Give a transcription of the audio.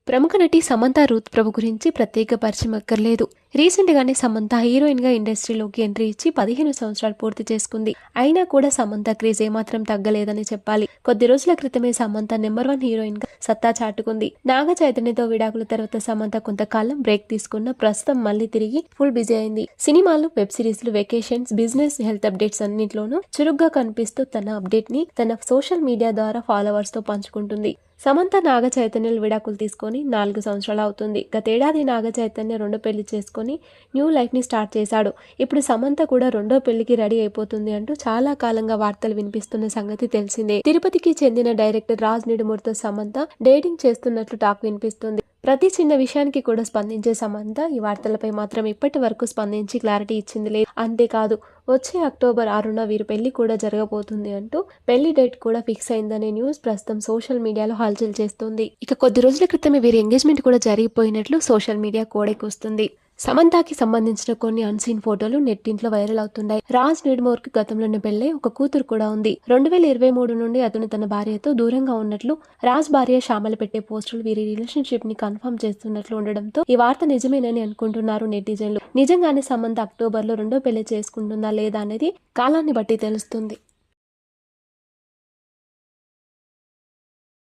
ప్రముఖ నటి సమంత రూత్ ప్రభు గురించి ప్రత్యేక పరిచయం అక్కర్లేదు. రీసెంట్ గానే సమంత హీరోయిన్ గా ఇండస్ట్రీలోకి ఎంట్రీ ఇచ్చి 15 సంవత్సరాలు పూర్తి చేసుకుంది. అయినా కూడా సమంత క్రేజ్ ఏమాత్రం తగ్గలేదని చెప్పాలి. కొద్ది రోజుల క్రితమే సమంత నెంబర్ 1 హీరోయిన్ గా సత్తా చాటుకుంది. నాగ చైతన్యతో విడాకుల తర్వాత సమంత కొంతకాలం బ్రేక్ తీసుకున్న ప్రస్తుతం మళ్లీ తిరిగి ఫుల్ బిజీ అయింది. సినిమాలు, వెబ్ సిరీస్లు, వెకేషన్స్, బిజినెస్, హెల్త్ అప్డేట్స్ అన్నింటిలోనూ చురుగ్గా కనిపిస్తూ తన అప్డేట్ ని తన సోషల్ మీడియా ద్వారా ఫాలోవర్స్ తో పంచుకుంటుంది. సమంత నాగ చైతన్యలు విడాకులు తీసుకొని 4 సంవత్సరాలు అవుతుంది. గతేడాది నాగ చైతన్య రెండో పెళ్లి చేసుకుని న్యూ లైఫ్ ని స్టార్ట్ చేశాడు. ఇప్పుడు సమంత కూడా రెండో పెళ్లికి రెడీ అయిపోతుంది అంటూ చాలా కాలంగా వార్తలు వినిపిస్తున్న సంగతి తెలిసిందే. తిరుపతికి చెందిన డైరెక్టర్ రాజ్ నిడుమూరితో సమంత డేటింగ్ చేస్తున్నట్లు టాక్ వినిపిస్తుంది. ప్రతి చిన్న విషయానికి కూడా స్పందించే సమంత ఈ వార్తలపై మాత్రం ఇప్పటి వరకు స్పందించి క్లారిటీ ఇచ్చింది లేదు. అంతేకాదు, వచ్చే అక్టోబర్ 6న వీరి పెళ్లి కూడా జరగబోతుంది అంటూ పెళ్లి డేట్ కూడా ఫిక్స్ అయిందనే న్యూస్ ప్రస్తుతం సోషల్ మీడియాలో హల్చల్ చేస్తుంది. ఇక కొద్ది రోజుల క్రితమే వీరి ఎంగేజ్మెంట్ కూడా జరిగిపోయినట్లు సోషల్ మీడియా కోడెకొస్తుంది. సమంతకి సంబంధించిన కొన్ని అన్సీన్ ఫోటోలు నెట్టింట్లో వైరల్ అవుతున్నాయి. రాజ్ నిడుమూర్ కి గతంలోనే పెళ్లై ఒక కూతురు కూడా ఉంది. 2023 నుండి అతను తన భార్యతో దూరంగా ఉన్నట్లు రాజ్ భార్య శ్యామల పెట్టే పోస్టులు వీరి రిలేషన్షిప్ ని కన్ఫర్మ్ చేస్తున్నట్లు ఉండడంతో ఈ వార్త నిజమేనని అనుకుంటున్నారు నెటిజన్లు. నిజంగానే సమంత అక్టోబర్ లో రెండో పెళ్లి చేసుకుంటుందా లేదా అనేది కాలాన్ని బట్టి తెలుస్తుంది.